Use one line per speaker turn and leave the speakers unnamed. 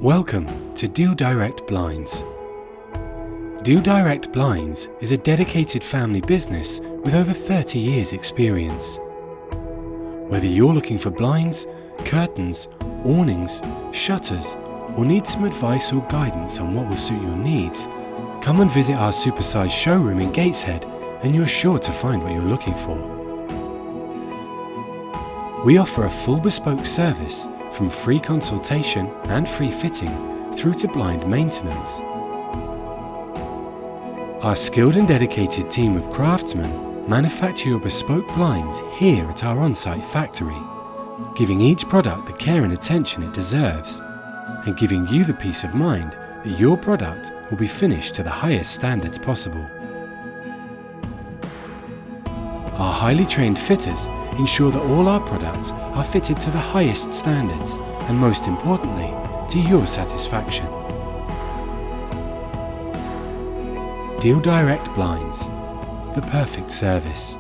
Welcome to Deal Direct Blinds. Deal Direct Blinds is a dedicated family business with over 30 years experience. Whether you're looking for blinds, curtains, awnings, shutters, or need some advice or guidance on what will suit your needs, come and visit our supersized showroom in Gateshead and you're sure to find what you're looking for. We offer a full bespoke service from free consultation and free fitting through to blind maintenance. Our skilled and dedicated team of craftsmen manufacture your bespoke blinds here at our on-site factory, giving each product the care and attention it deserves, and giving you the peace of mind that your product will be finished to the highest standards possible. Our highly trained fitters ensure that all our products are fitted to the highest standards and, most importantly, to your satisfaction. Deal Direct Blinds, the perfect service.